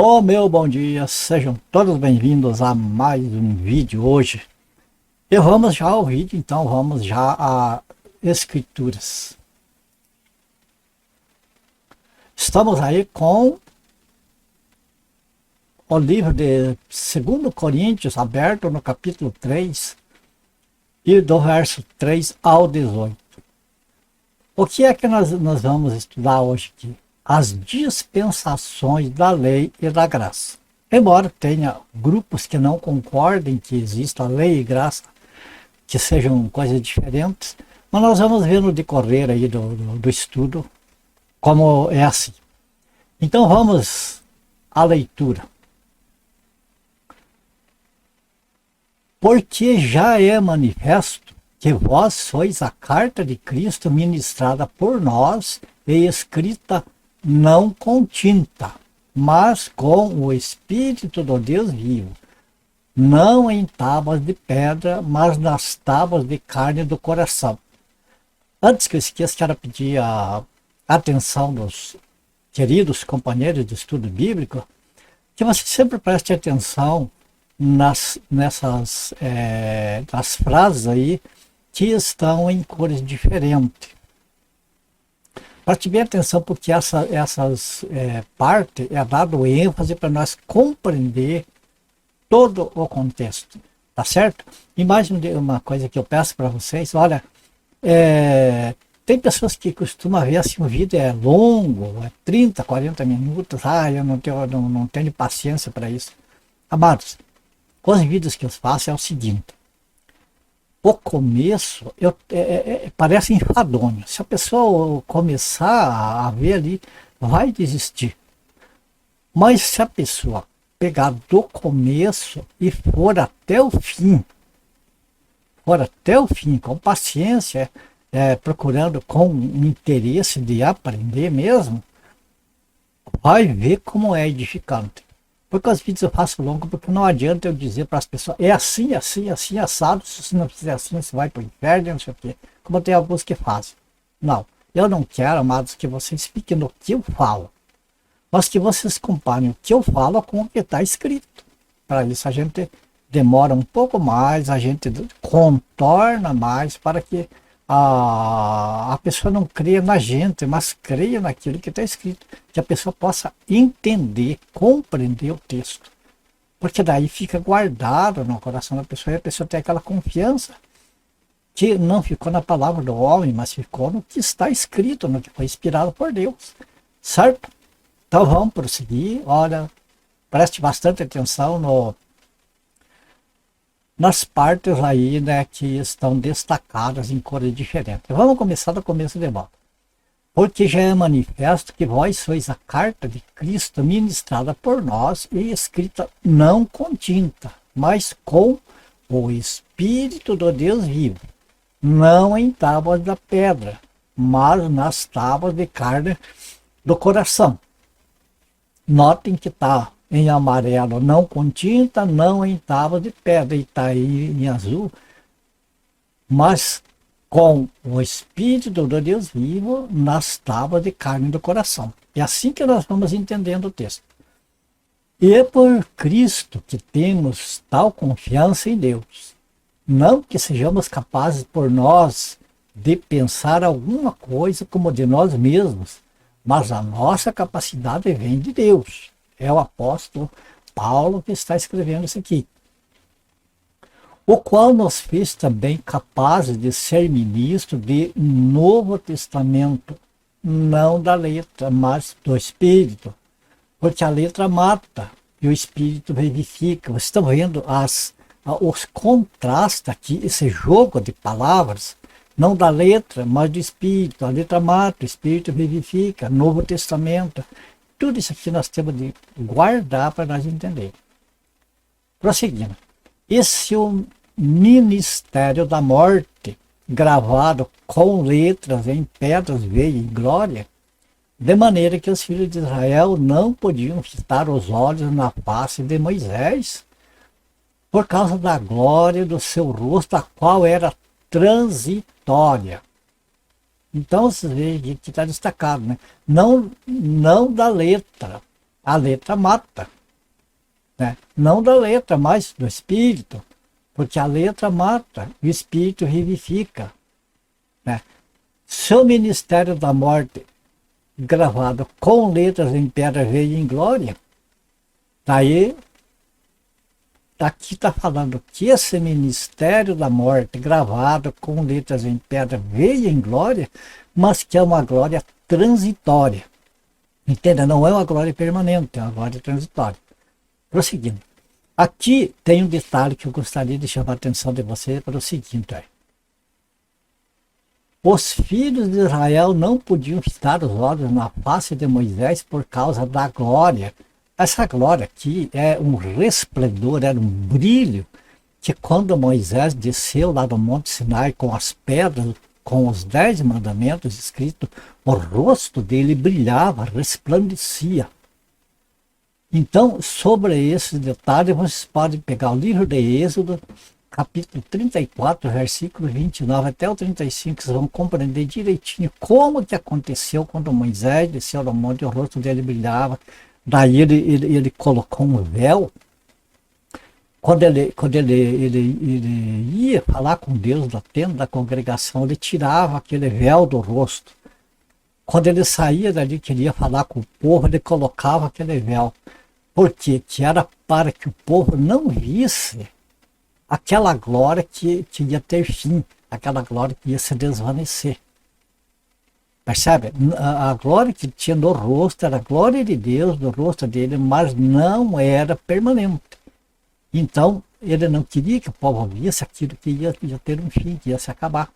Oh, meu bom dia, sejam todos bem-vindos a mais um vídeo hoje. E vamos já ao vídeo, então vamos já a Escrituras. Estamos aí com o livro de 2 Coríntios, aberto no capítulo 3, e do verso 3 ao 18. O que é que nós vamos estudar hoje aqui? As dispensações da lei e da graça. Embora tenha grupos que não concordem que exista lei e graça, que sejam coisas diferentes, mas nós vamos ver no decorrer aí do estudo como é assim. Então vamos à leitura. Porque já é manifesto que vós sois a carta de Cristo ministrada por nós e escrita não com tinta, mas com o Espírito do Deus vivo, não em tábuas de pedra, mas nas tábuas de carne do coração. Antes que eu esqueça, quero pedir a atenção dos queridos companheiros de estudo bíblico, que você sempre preste atenção nas frases aí que estão em cores diferentes. Preste bem atenção, porque essas partes é dado ênfase para nós compreender todo o contexto, tá certo? E mais uma coisa que eu peço para vocês, olha, tem pessoas que costumam ver assim, um vídeo é longo, 30, 40 minutos, eu não tenho paciência para isso. Amados, os vídeos que eu faço é o seguinte: o começo parece enfadonho. Se a pessoa começar a ver ali, vai desistir. Mas se a pessoa pegar do começo e for até o fim, com paciência, procurando com interesse de aprender mesmo, vai ver como é edificante. Porque os vídeos eu faço longo, porque não adianta eu dizer para as pessoas, é assim, assim, assim, assado, se você não fizer assim, você vai para o inferno, não sei o quê. Como tem alguns que fazem. Não, eu não quero, amados, que vocês fiquem no que eu falo, mas que vocês comparem o que eu falo com o que está escrito. Para isso a gente demora um pouco mais, a gente contorna mais, para que a pessoa não creia na gente, mas creia naquilo que está escrito, que a pessoa possa entender, compreender o texto, porque daí fica guardado no coração da pessoa, e a pessoa tem aquela confiança que não ficou na palavra do homem, mas ficou no que está escrito, no que foi inspirado por Deus, certo? Então vamos prosseguir. Olha, preste bastante atenção nas partes aí, né, que estão destacadas em cores diferentes. Vamos começar do começo de volta. Porque já é manifesto que vós sois a carta de Cristo ministrada por nós e escrita não com tinta, mas com o Espírito do Deus vivo, não em tábuas da pedra, mas nas tábuas de carne do coração. Notem que está em amarelo, não com tinta, não em tábua de pedra, e está aí em azul, mas com o Espírito do Deus vivo nas tábuas de carne do coração. É assim que nós vamos entendendo o texto. E é por Cristo que temos tal confiança em Deus. Não que sejamos capazes por nós de pensar alguma coisa como de nós mesmos, mas a nossa capacidade vem de Deus. É o apóstolo Paulo que está escrevendo isso aqui. O qual nos fez também capazes de ser ministro de Novo Testamento, não da letra, mas do Espírito. Porque a letra mata e o Espírito vivifica. Vocês estão vendo os contrastes aqui, esse jogo de palavras, não da letra, mas do Espírito. A letra mata, o Espírito vivifica, Novo Testamento. Tudo isso aqui nós temos de guardar para nós entender. Prosseguindo. Esse é o ministério da morte, gravado com letras em pedras, veio em glória, de maneira que os filhos de Israel não podiam fitar os olhos na face de Moisés, por causa da glória do seu rosto, a qual era transitória. Então, vocês veem que está destacado, né? Não da letra, A letra mata, né? Não da letra, mas do espírito, porque a letra mata, o espírito vivifica, né? Seu ministério da morte, gravado com letras em pedra veio em glória, daí aqui está falando que esse ministério da morte, gravado com letras em pedra, veio em glória, mas que é uma glória transitória. Entenda? Não é uma glória permanente, é uma glória transitória. Prosseguindo. Aqui tem um detalhe que eu gostaria de chamar a atenção de você para o seguinte. Os filhos de Israel não podiam fitar os olhos na face de Moisés por causa da glória. Essa glória aqui é um resplendor, era um brilho, que quando Moisés desceu lá do Monte Sinai com as pedras, com os 10 mandamentos escritos, o rosto dele brilhava, resplandecia. Então, sobre esse detalhe, vocês podem pegar o livro de Êxodo, capítulo 34, versículo 29 até o 35, vocês vão compreender direitinho como que aconteceu quando Moisés desceu do monte e o rosto dele brilhava. Daí ele colocou um véu. Quando ele ia falar com Deus da tenda da congregação, ele tirava aquele véu do rosto. Quando ele saía dali, queria falar com o povo, ele colocava aquele véu. Por quê? Que era para que o povo não visse aquela glória que ia ter fim, aquela glória que ia se desvanecer. Percebe? A glória que tinha no rosto era a glória de Deus no rosto dele, mas não era permanente. Então, ele não queria que o povo visse aquilo que ia ter um fim, que ia se acabar.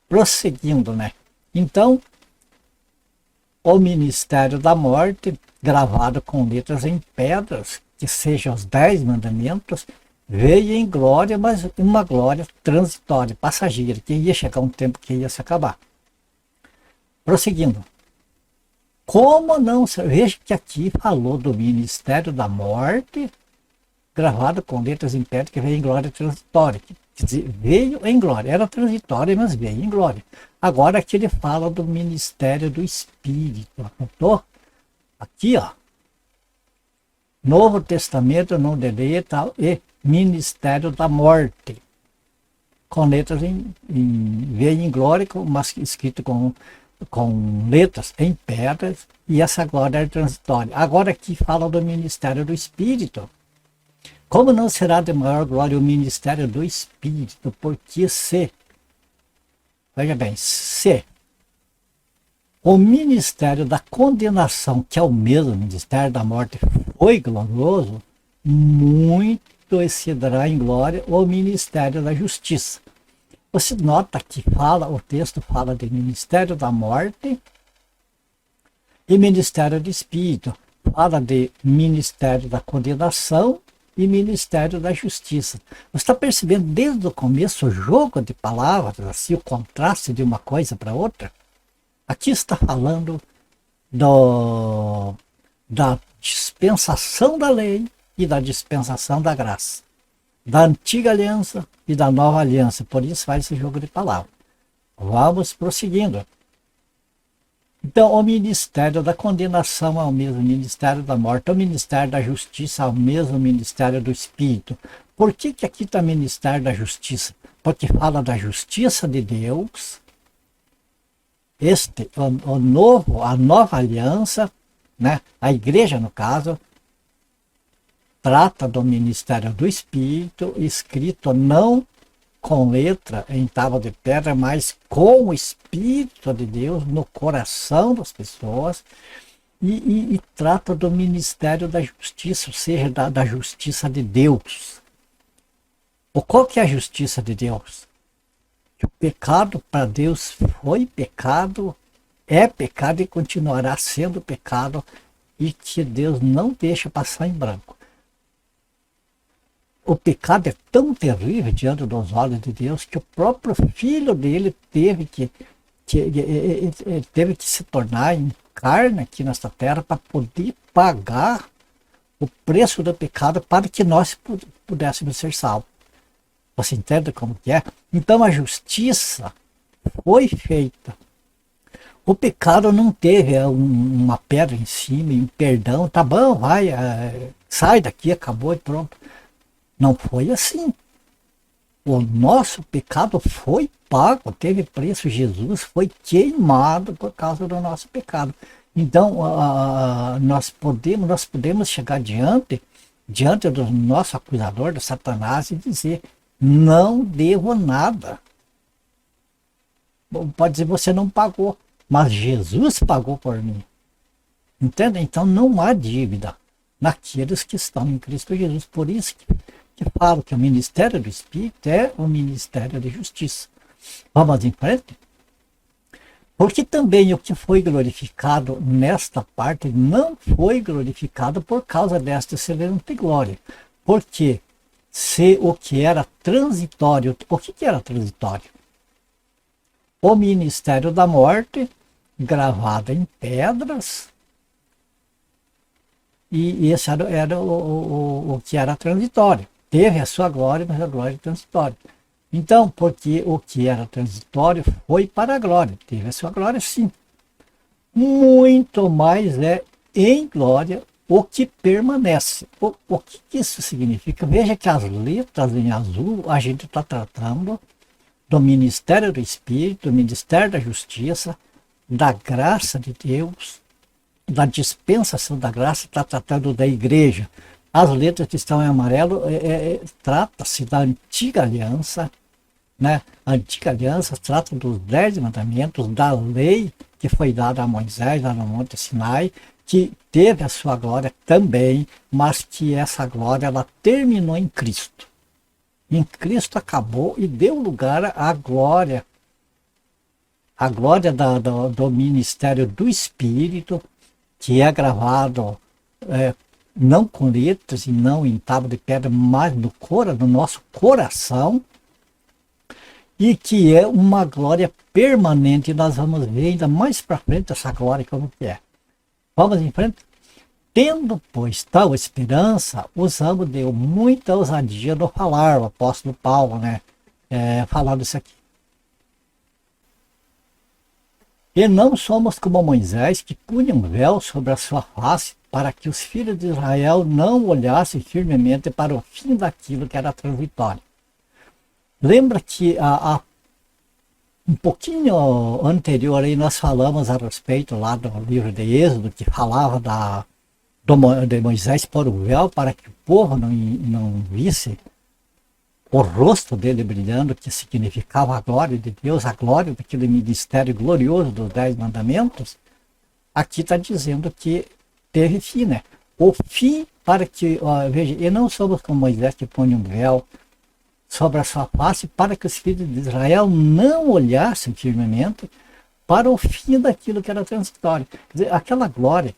Prosseguindo, né? Então, o ministério da morte, gravado com letras em pedras, que sejam os 10 mandamentos, veio em glória, mas uma glória transitória, passageira, que ia chegar um tempo que ia se acabar. Prosseguindo. Como não... Veja que aqui falou do ministério da morte, gravado com letras em pedra, que veio em glória transitória. Quer dizer, veio em glória. Era transitória, mas veio em glória. Agora aqui ele fala do ministério do Espírito. Apontou? Aqui, ó. Novo Testamento, não de letra, e ministério da morte. Com letras veio em glória, mas escrito com letras em pedras, e essa glória é transitória. Agora aqui fala do ministério do Espírito. Como não será de maior glória o ministério do Espírito? Porque veja bem, se o ministério da condenação, que é o mesmo ministério da morte, foi glorioso, muito excederá em glória o ministério da justiça. Você nota que o texto fala de ministério da morte e ministério do Espírito. Fala de ministério da condenação e ministério da justiça. Você está percebendo desde o começo o jogo de palavras, assim, o contraste de uma coisa para outra? Aqui está falando da dispensação da lei e da dispensação da graça, da antiga aliança e da nova aliança. Por isso faz esse jogo de palavras. Vamos prosseguindo. Então, o ministério da condenação é o mesmo ministério da morte, o ministério da justiça é o mesmo ministério do Espírito. Por que aqui está o ministério da justiça? Porque fala da justiça de Deus, a nova aliança, né? A igreja, no caso, trata do ministério do Espírito, escrito não com letra em tábua de pedra, mas com o Espírito de Deus no coração das pessoas, e trata do ministério da justiça, ou seja, da justiça de Deus. Qual que é a justiça de Deus? Que o pecado para Deus foi pecado, é pecado e continuará sendo pecado, e que Deus não deixa passar em branco. O pecado é tão terrível diante dos olhos de Deus que o próprio filho dele teve que se tornar em carne aqui nesta terra para poder pagar o preço do pecado para que nós pudéssemos ser salvos. Você entende como que é? Então a justiça foi feita. O pecado não teve uma pedra em cima e um perdão, tá bom, vai, sai daqui, acabou e pronto. Não foi assim. O nosso pecado foi pago, teve preço. Jesus foi queimado por causa do nosso pecado. Então, nós podemos chegar diante do nosso acusador, do Satanás, e dizer: não devo nada. Pode dizer: você não pagou, mas Jesus pagou por mim. Entende? Então não há dívida naqueles que estão em Cristo Jesus. Por isso que falo que o ministério do Espírito é o ministério de justiça. Vamos em frente? Porque também o que foi glorificado nesta parte não foi glorificado por causa desta excelente glória. Porque se o que era transitório, o que era transitório? O ministério da morte, gravado em pedras, e esse era o que era transitório. Teve a sua glória, mas a glória é transitória. Então, porque o que era transitório foi para a glória. Teve a sua glória, sim. Muito mais é em glória o que permanece. O que isso significa? Veja que as letras em azul a gente está tratando do ministério do Espírito, do ministério da justiça, da graça de Deus, da dispensação da graça, está tratando da igreja. As letras que estão em amarelo trata-se da antiga aliança, né? A antiga aliança trata dos 10 mandamentos, da lei que foi dada a Moisés lá no Monte Sinai, que teve a sua glória também, mas que essa glória ela terminou em Cristo. Em Cristo acabou e deu lugar à glória. A glória do ministério do Espírito, que é gravado não com letras e não em tábua de pedra, mas no nosso coração, e que é uma glória permanente. Nós vamos ver ainda mais para frente essa glória como que é. Vamos em frente? Tendo, pois, tal esperança, usamos de muita ousadia no falar, o apóstolo Paulo, né? Falando isso aqui. E não somos como Moisés, que punha um véu sobre a sua face, para que os filhos de Israel não olhassem firmemente para o fim daquilo que era transitório. Lembra que um pouquinho anterior aí nós falamos a respeito lá do livro de Êxodo, que falava de Moisés pôr o véu para que o povo não visse o rosto dele brilhando, que significava a glória de Deus, a glória daquele ministério glorioso dos 10 mandamentos. Aqui está dizendo que teve fim, né? O fim para que, veja, e não somos como Moisés que põe um véu sobre a sua face, para que os filhos de Israel não olhassem firmemente para o fim daquilo que era transitório. Quer dizer, aquela glória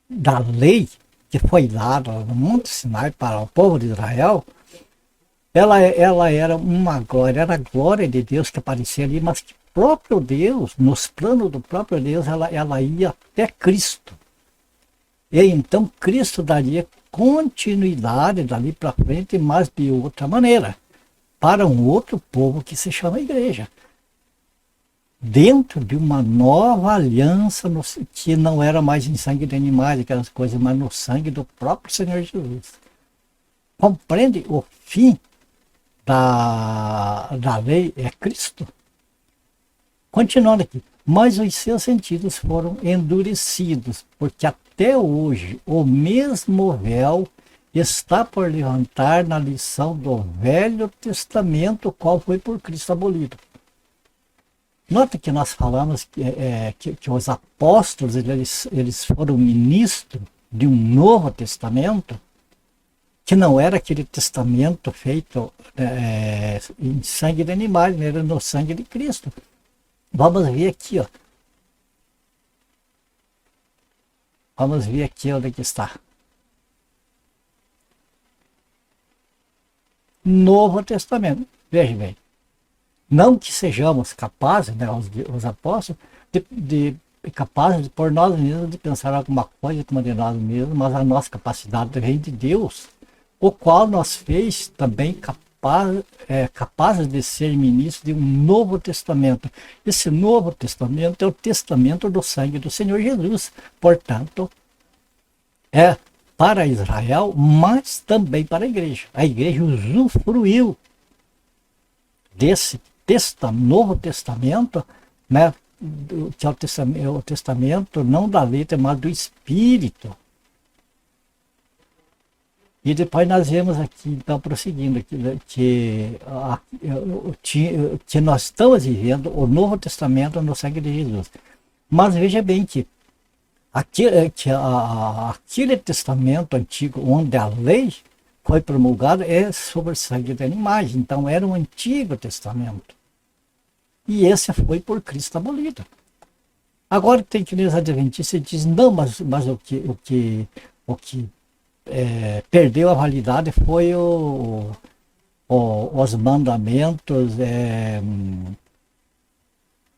da lei que foi dada no Monte Sinai para o povo de Israel, ela era uma glória, era a glória de Deus que aparecia ali, mas que próprio Deus, nos planos do próprio Deus, ela ia até Cristo. E então Cristo daria continuidade dali para frente, mas de outra maneira, para um outro povo que se chama igreja. Dentro de uma nova aliança, que não era mais em sangue de animais, aquelas coisas, mas no sangue do próprio Senhor Jesus. Compreende? O fim da lei é Cristo. Continuando aqui. Mas os seus sentidos foram endurecidos, porque até hoje o mesmo véu está por levantar na lição do Velho Testamento, qual foi por Cristo abolido. Nota que nós falamos que os apóstolos eles foram ministros de um Novo Testamento, que não era aquele testamento feito em sangue de animais, era no sangue de Cristo. Vamos ver aqui, ó. Vamos ver aqui onde que está. Novo Testamento. Veja bem. Não que sejamos capazes, né, os apóstolos, capazes por nós mesmos de pensar alguma coisa como de nós mesmos, mas a nossa capacidade vem de Deus, o qual nos fez também capazes de ser ministros de um novo testamento. Esse novo testamento é o testamento do sangue do Senhor Jesus. Portanto, é para Israel, mas também para a igreja. A igreja usufruiu desse novo testamento, né, que é o testamento não da letra, mas do Espírito. E depois nós vemos aqui, então, prosseguindo, que nós estamos vivendo o Novo Testamento no sangue de Jesus. Mas veja bem que aquele testamento antigo, onde a lei foi promulgada, é sobre o sangue de animais. Então era um Antigo Testamento. E esse foi por Cristo abolido. Agora tem que os adventistas dizem, não, mas o que perdeu a validade foi os mandamentos,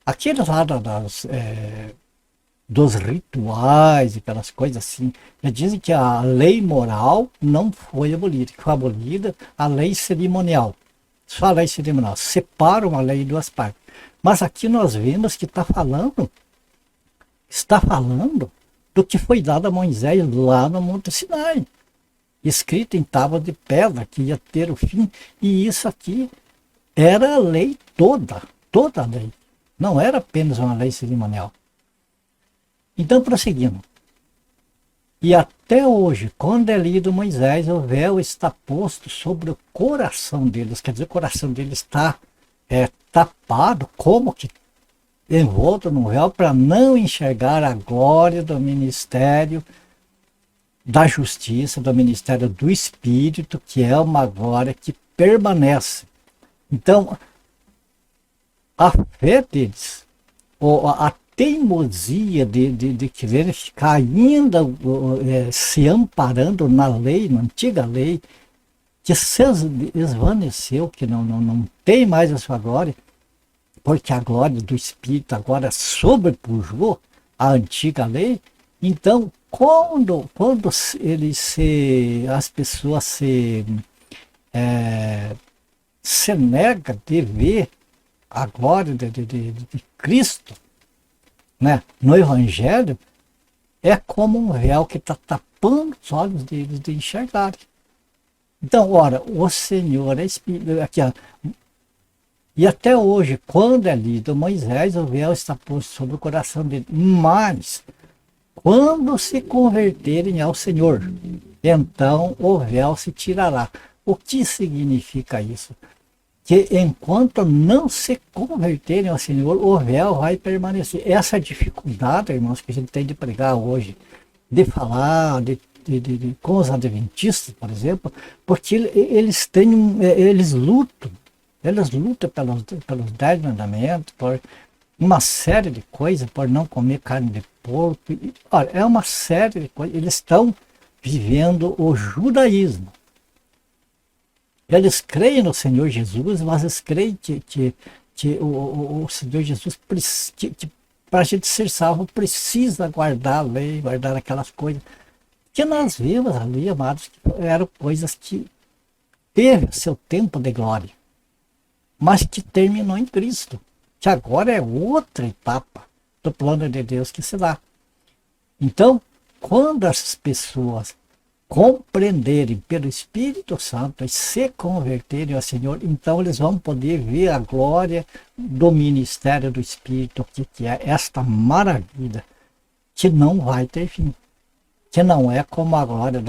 aqueles lá dos rituais, aquelas coisas assim. Eles dizem que a lei moral não foi abolida, que foi abolida a lei cerimonial. Só a lei cerimonial. Separa uma lei em duas partes. Mas aqui nós vemos que está falando do que foi dado a Moisés lá no Monte Sinai, escrito em tábua de pedra, que ia ter o fim. E isso aqui era a lei toda a lei. Não era apenas uma lei cerimonial. Então, prosseguindo. E até hoje, quando é lido Moisés, o véu está posto sobre o coração deles. Quer dizer, o coração deles está tapado, como que envolto no véu, para não enxergar a glória do ministério da justiça, do ministério do Espírito, que é uma glória que permanece. Então, a fé deles, ou a teimosia de querer ficar ainda se amparando na lei, na antiga lei, que se esvaneceu, que não tem mais a sua glória, porque a glória do Espírito agora sobrepujou a antiga lei. Então, quando as pessoas se negam de ver a glória de Cristo, né, no Evangelho, é como um véu que está tapando os olhos deles de enxergarem. Então, ora, o Senhor é Espírito. Aqui, ó, e até hoje, quando é lido Moisés, o véu está posto sobre o coração dele. Mas, quando se converterem ao Senhor, então o véu se tirará. O que significa isso? Que enquanto não se converterem ao Senhor, o véu vai permanecer. Essa dificuldade, irmãos, que a gente tem de pregar hoje, de falar, com os adventistas, por exemplo, porque eles lutam pelos 10 mandamentos, por uma série de coisas, por não comer carne de porco. Olha, é uma série de coisas. Eles estão vivendo o judaísmo. Eles creem no Senhor Jesus, mas eles creem que o Senhor Jesus, para a gente ser salvo, precisa guardar a lei, guardar aquelas coisas. Que nós vimos ali, amados, que eram coisas que teve seu tempo de glória, mas que terminou em Cristo, que agora é outra etapa do plano de Deus que se dá. Então, quando as pessoas compreenderem pelo Espírito Santo e se converterem ao Senhor, então eles vão poder ver a glória do ministério do Espírito, que é esta maravilha, que não vai ter fim, que não é como a glória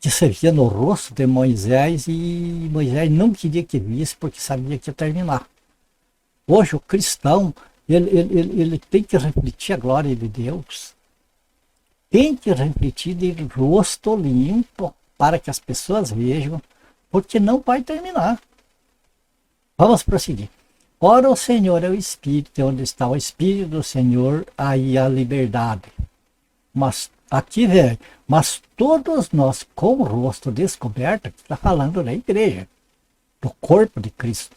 que se via no rosto de Moisés, e Moisés não queria que visse, porque sabia que ia terminar. Hoje o cristão, ele tem que refletir a glória de Deus, tem que refletir de rosto limpo, para que as pessoas vejam, porque não vai terminar. Vamos prosseguir. Ora, o Senhor é o Espírito, onde está o Espírito do Senhor, aí a liberdade. Mas, aqui vem, mas todos nós com o rosto descoberto, que está falando da igreja, do corpo de Cristo,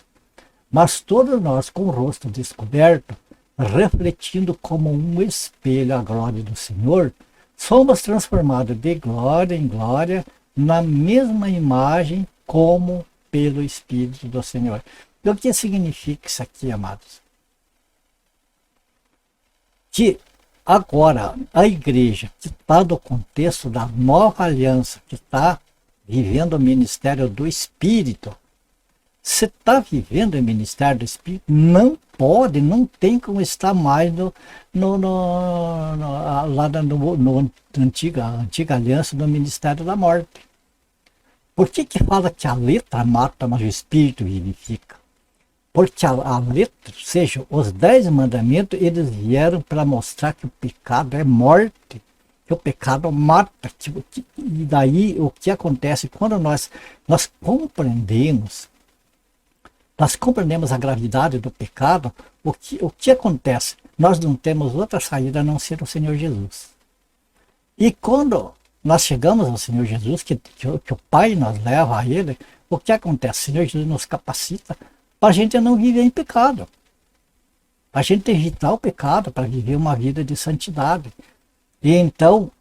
mas todos nós com o rosto descoberto, refletindo como um espelho a glória do Senhor, somos transformados de glória em glória, na mesma imagem como pelo Espírito do Senhor. E o que significa isso aqui, amados? Que agora a igreja que está no contexto da nova aliança, que está vivendo o ministério do Espírito, você está vivendo o ministério do Espírito, não pode, não tem como estar mais lá no antiga aliança do ministério da morte. Por que fala que a letra mata, mas o Espírito vivifica? Porque a letra, ou seja, os 10 mandamentos, eles vieram para mostrar que o pecado é morte, que o pecado mata. E daí o que acontece quando nós compreendemos a gravidade do pecado, o que acontece? Nós não temos outra saída a não ser o Senhor Jesus. E quando nós chegamos ao Senhor Jesus, que o Pai nos leva a Ele, o que acontece? O Senhor Jesus nos capacita para a gente não viver em pecado. Para a gente evitar o pecado, para viver uma vida de santidade. E então,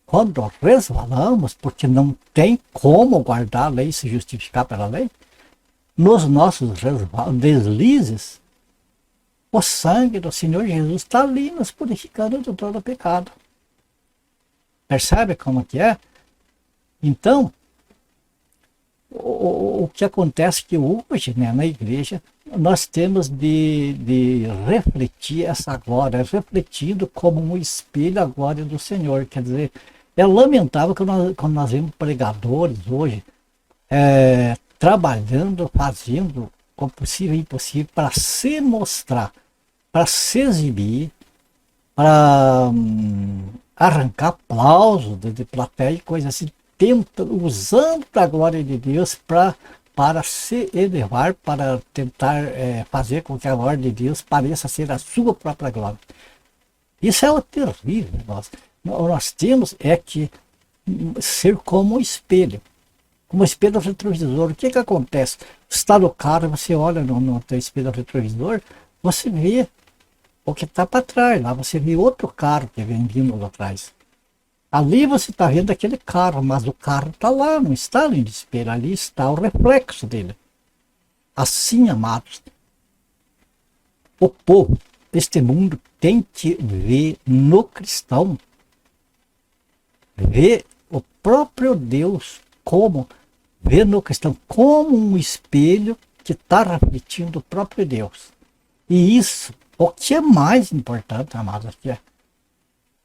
quando resvalamos, porque não tem como guardar a lei e se justificar pela lei, nos nossos deslizes, o sangue do Senhor Jesus está ali nos purificando de todo o pecado. Percebe como que é? Então, o que acontece que hoje, né, na igreja, nós temos de refletir essa glória, refletindo como um espelho a glória do Senhor. Quer dizer, é lamentável quando nós vemos pregadores hoje trabalhando, fazendo o possível e impossível para se mostrar, para se exibir, para arrancar aplausos de plateia e coisas assim, usando a glória de Deus para se elevar, para tentar fazer com que a glória de Deus pareça ser a sua própria glória. Isso é o terrível. Nós temos que ser como um espelho. Como espelho retrovisor. O que acontece? Você está no carro, você olha no teu espelho retrovisor, você vê o que está para trás. Lá você vê outro carro que vem vindo lá atrás. Ali você está vendo aquele carro, mas o carro está lá, não está no espelho. Ali está o reflexo dele. Assim, amados, o povo, este mundo, tem que ver no cristão, ver o próprio Deus como, ver no cristão como um espelho que está refletindo o próprio Deus. E isso, o que é mais importante, amados,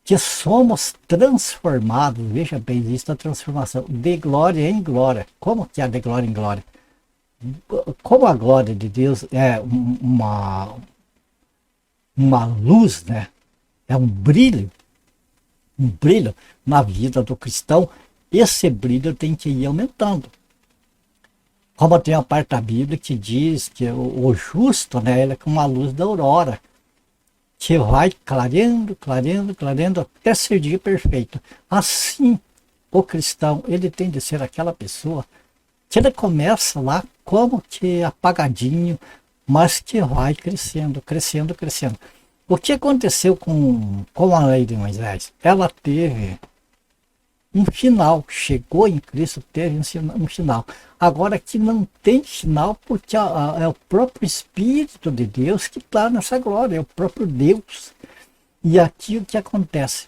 que somos transformados, veja bem, existe a transformação de glória em glória. Como que é de glória em glória? Como a glória de Deus é uma luz, né? É um brilho na vida do cristão, esse brilho tem que ir aumentando. Como tem a parte da Bíblia que diz que o justo, né, ele é como a luz da aurora, que vai clareando, clareando, clareando até ser dia perfeito. Assim, o cristão, ele tem de ser aquela pessoa que ele começa lá como que apagadinho, mas que vai crescendo, crescendo, crescendo. O que aconteceu com a lei de Moisés? Ela teve um final, chegou em Cristo, teve um final. Agora que não tem final, porque é o próprio Espírito de Deus que está nessa glória, é o próprio Deus. E aqui o que acontece?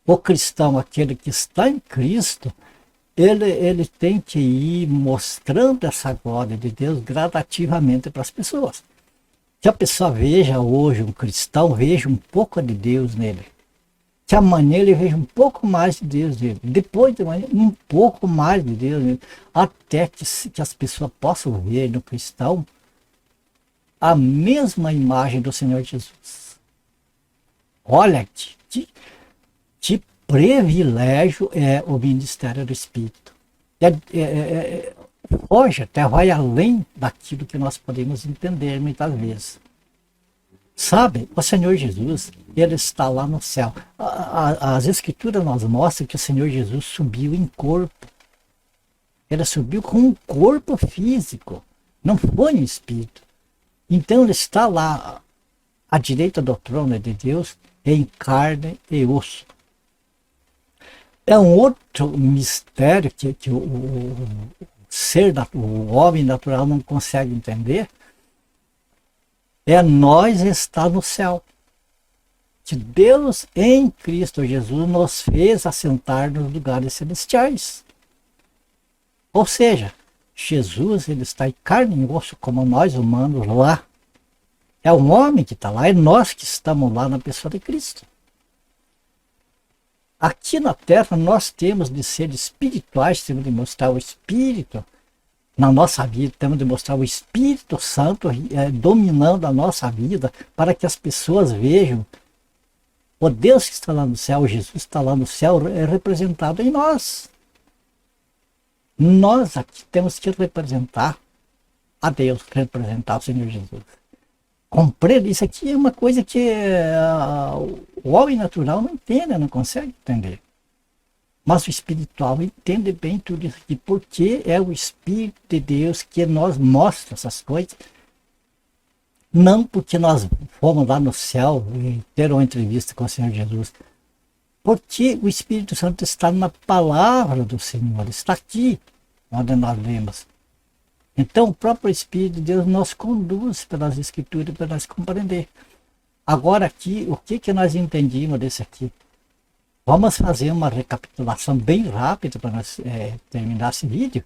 O cristão, aquele que está em Cristo, ele tem que ir mostrando essa glória de Deus gradativamente para as pessoas. Que a pessoa veja hoje, um cristão, veja um pouco de Deus nele. Que amanhã ele veja um pouco mais de Deus nele. Depois de amanhã, um pouco mais de Deus nele. Até que as pessoas possam ver no cristão a mesma imagem do Senhor Jesus. Olha que privilégio é o ministério do Espírito. Hoje até vai além daquilo que nós podemos entender muitas vezes. Sabe, o Senhor Jesus, ele está lá no céu. As escrituras nos mostram que o Senhor Jesus subiu em corpo. Ele subiu com um corpo físico, não foi um espírito. Então ele está lá à direita do trono de Deus, em carne e osso. É um outro mistério que o homem natural não consegue entender. É nós estar no céu. Que Deus em Cristo Jesus nos fez assentar nos lugares celestiais. Ou seja, Jesus ele está em carne e osso como nós humanos lá. É um homem que está lá, é nós que estamos lá na pessoa de Cristo. Aqui na Terra nós temos de ser espirituais, temos de mostrar o Espírito na nossa vida, temos de mostrar o Espírito Santo dominando a nossa vida para que as pessoas vejam o Deus que está lá no céu, Jesus está lá no céu, é representado em nós. Nós aqui temos que representar a Deus, representar o Senhor Jesus. Compreende? Isso aqui é uma coisa que o homem natural não entende, não consegue entender. Mas o espiritual entende bem tudo isso aqui, porque é o Espírito de Deus que nos mostra essas coisas. Não porque nós fomos lá no céu e ter uma entrevista com o Senhor Jesus. Porque o Espírito Santo está na palavra do Senhor, está aqui, onde nós lemos. Então o próprio Espírito de Deus nos conduz pelas Escrituras para nós compreender. Agora aqui, o que nós entendimos desse aqui? Vamos fazer uma recapitulação bem rápida para nós terminar esse vídeo.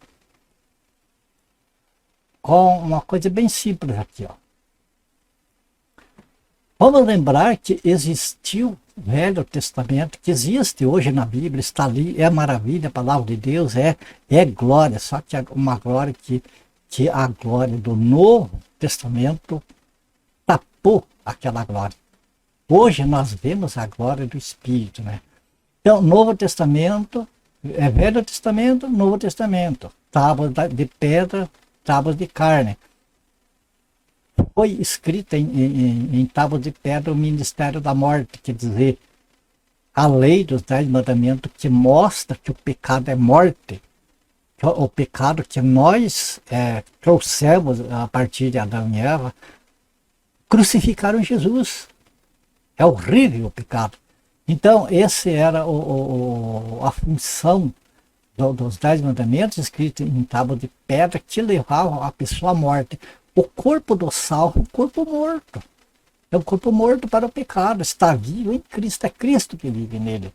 Com uma coisa bem simples aqui, ó. Vamos lembrar que existiu o Velho Testamento, que existe hoje na Bíblia, está ali, é maravilha, a palavra de Deus é glória, só que é uma glória que a glória do Novo Testamento tapou aquela glória. Hoje nós vemos a glória do Espírito, né? Então, Novo Testamento, Velho Testamento, Novo Testamento, tábuas de pedra, tábuas de carne. Foi escrita em tábuas de pedra o ministério da morte, quer dizer, a lei dos 10 mandamentos que mostra que o pecado é morte, que o pecado que nós trouxemos a partir de Adão e Eva, crucificaram Jesus. É horrível o pecado. Então, essa era a função dos 10 mandamentos escritos em tábua de pedra que levavam a pessoa à morte. O corpo do salvo é um corpo morto. É um corpo morto para o pecado. Está vivo em Cristo. É Cristo que vive nele.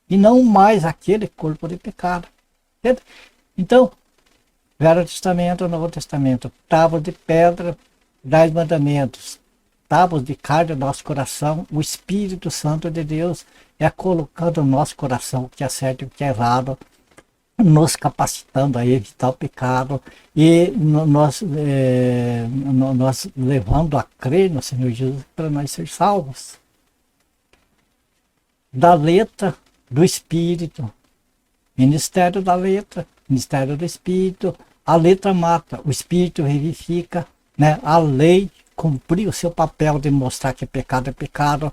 E não mais aquele corpo de pecado. Entende? Então, Velho Testamento, Novo Testamento, tábua de pedra, 10 mandamentos, tábuas de carne do nosso coração, o Espírito Santo de Deus é colocando no nosso coração o que é certo e o que é errado, nos capacitando a evitar o pecado e nós levando a crer no Senhor Jesus para nós ser salvos. Da letra do Espírito, ministério da letra, ministério do Espírito, a letra mata, o Espírito vivifica, né? A lei cumpriu o seu papel de mostrar que pecado é pecado.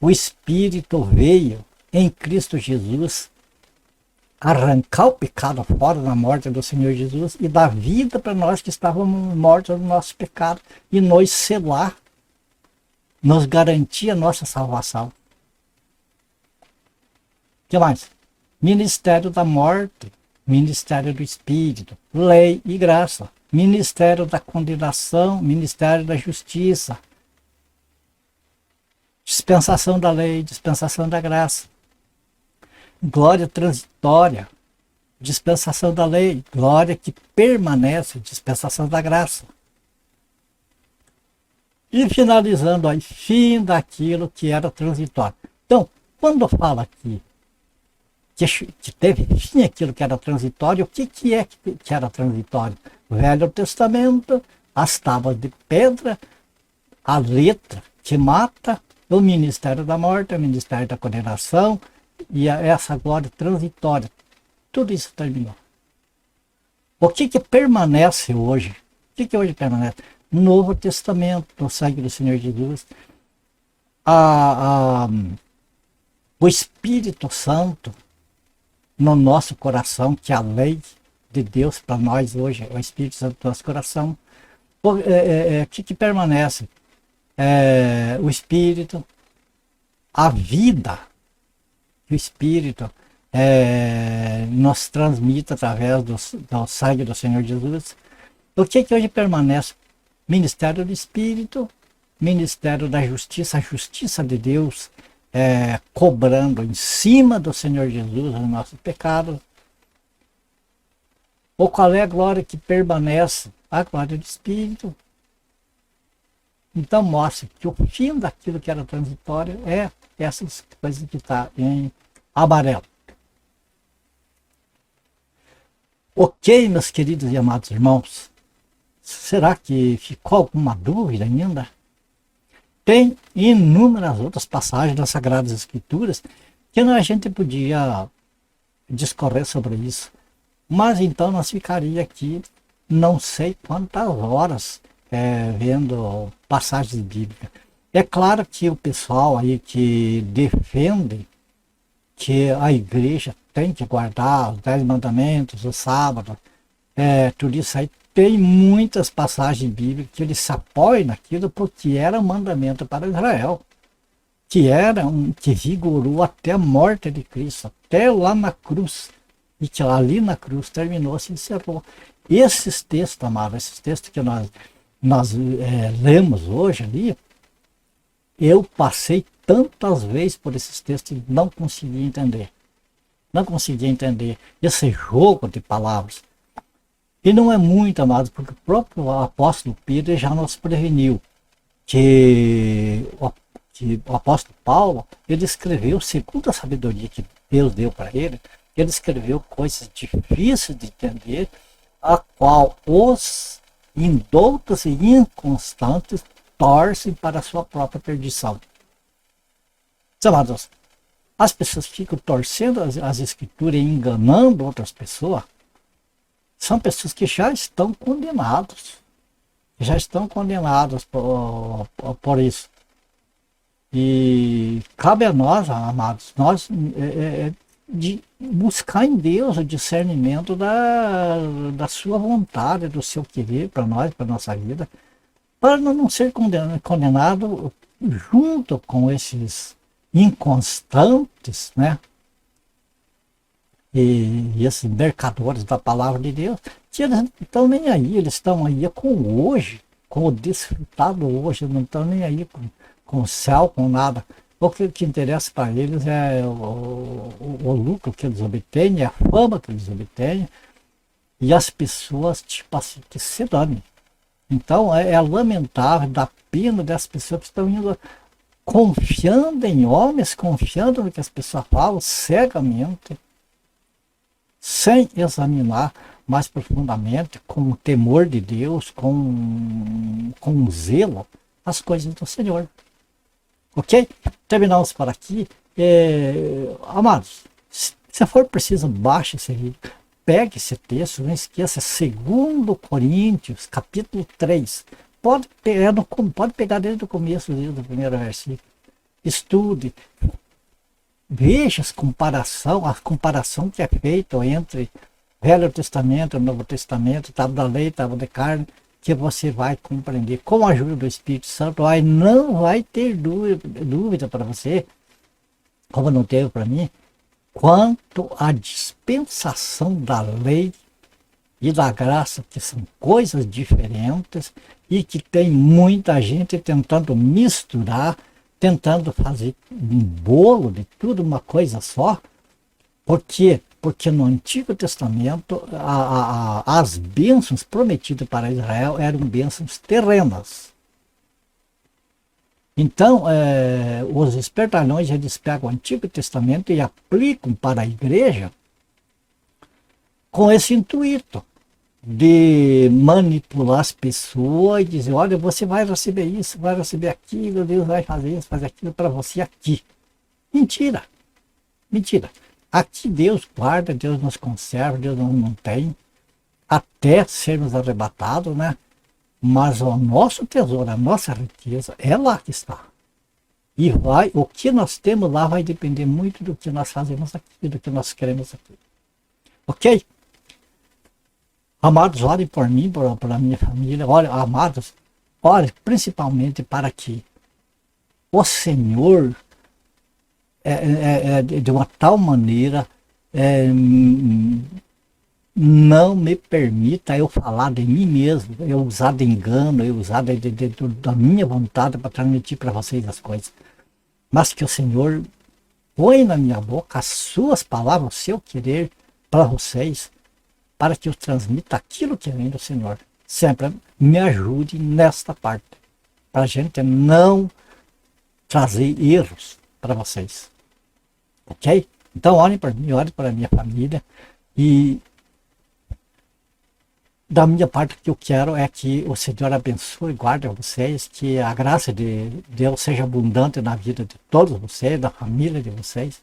O Espírito veio em Cristo Jesus arrancar o pecado fora da morte do Senhor Jesus e dar vida para nós que estávamos mortos no nosso pecado e nos selar, nos garantir a nossa salvação. O que mais? Ministério da morte, ministério do Espírito, lei e graça, ministério da condenação, ministério da justiça, dispensação da lei, dispensação da graça, glória transitória, dispensação da lei, glória que permanece, dispensação da graça. E finalizando aí, fim daquilo que era transitório. Então, quando fala aqui que teve fim aquilo que era transitório, o que é que era transitório? O Velho Testamento, as tábuas de pedra, a letra que mata, o ministério da morte, o ministério da condenação e essa glória transitória. Tudo isso terminou. O que permanece hoje? O que hoje permanece? Novo Testamento, no sangue do Senhor Jesus. O Espírito Santo no nosso coração, que é a lei de Deus para nós hoje, é o Espírito Santo do nosso coração. O que permanece? O Espírito, a vida, o Espírito, nos transmite através do sangue do Senhor Jesus. O que hoje permanece? Ministério do Espírito, Ministério da Justiça, a justiça de Deus, cobrando em cima do Senhor Jesus os nossos pecados. Ou qual é a glória que permanece? A glória do Espírito. Então mostra que o fim daquilo que era transitório é essas coisas que estão em amarelo. Ok, meus queridos e amados irmãos, será que ficou alguma dúvida ainda? Tem inúmeras outras passagens das Sagradas Escrituras que a gente podia discorrer sobre isso. Mas então nós ficaríamos aqui não sei quantas horas vendo passagens bíblicas. É claro que o pessoal aí que defende que a igreja tem que guardar os 10 mandamentos, o sábado, tudo isso aí, tem muitas passagens bíblicas que eles se apoiam naquilo porque era um mandamento para Israel, que vigorou até a morte de Cristo, até lá na cruz, e que ali na cruz terminou, se encerrou. Esses textos, amados, esses textos que nós lemos hoje ali, eu passei tantas vezes por esses textos e não conseguia entender. Não conseguia entender esse jogo de palavras. E não é muito, amados, porque o próprio apóstolo Pedro já nos preveniu que o apóstolo Paulo, ele escreveu, segundo a sabedoria que Deus deu para ele escreveu coisas difíceis de entender, a qual os indoutos e inconstantes torcem para a sua própria perdição. Amados, as pessoas ficam torcendo as escrituras e enganando outras pessoas. São pessoas que já estão condenados. Já estão condenados por isso. E cabe a nós, amados, de buscar em Deus o discernimento da sua vontade, do seu querer para nós, para a nossa vida, para não ser condenado junto com esses inconstantes, né? E esses mercadores da palavra de Deus, que eles não estão nem aí, eles estão aí com o hoje, com o desfrutado hoje, não estão nem aí com o céu, com nada. O que interessa para eles é o lucro que eles obtêm, a fama que eles obtêm, e as pessoas, tipo assim, que se danem. Então é lamentável, dá pena das pessoas que estão indo confiando em homens, confiando no que as pessoas falam cegamente, sem examinar mais profundamente, com o temor de Deus, com zelo, as coisas do Senhor. Ok? Terminamos por aqui. Amados, se for preciso, baixe esse vídeo, pegue esse texto, não esqueça, 2 Coríntios, capítulo 3. Pode pegar desde o começo, desde o primeiro versículo. Estude, veja a comparação que é feita entre Velho Testamento e Novo Testamento, tábua da lei, tábua de carne, que você vai compreender. Com a ajuda do Espírito Santo, não vai ter dúvida para você, como não teve para mim, quanto à dispensação da lei e da graça, que são coisas diferentes e que tem muita gente tentando misturar, tentando fazer um bolo de tudo, uma coisa só. Por quê? Porque no Antigo Testamento as bênçãos prometidas para Israel eram bênçãos terrenas. Então, os espertalhões, eles pegam o Antigo Testamento e aplicam para a igreja com esse intuito de manipular as pessoas e dizer, olha, você vai receber isso, vai receber aquilo, Deus vai fazer isso, fazer aquilo para você aqui. Mentira. Mentira. Aqui Deus guarda, Deus nos conserva, Deus não mantém, até sermos arrebatados, né? Mas o nosso tesouro, a nossa riqueza, é lá que está. E o que nós temos lá vai depender muito do que nós fazemos aqui, do que nós queremos aqui. Ok? Amados, orem por mim, por a minha família. Olha, amados, orem principalmente para que o Senhor, de uma tal maneira, é, não me permita eu falar de mim mesmo, eu usar de engano, eu usar da minha vontade para transmitir para vocês as coisas. Mas que o Senhor põe na minha boca as suas palavras, o seu querer para vocês, para que eu transmita aquilo que vem do Senhor. Sempre me ajude nesta parte, para a gente não trazer erros para vocês. Ok? Então olhem para mim, olhem para a minha família e da minha parte, o que eu quero é que o Senhor abençoe e guarde vocês, que a graça de Deus seja abundante na vida de todos vocês, da família de vocês.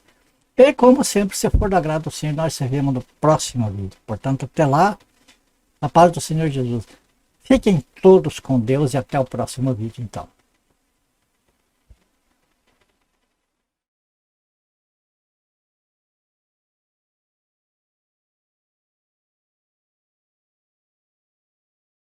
E como sempre, se for do agrado do Senhor, nós se vemos no próximo vídeo. Portanto, até lá, a paz do Senhor Jesus. Fiquem todos com Deus e até o próximo vídeo, então.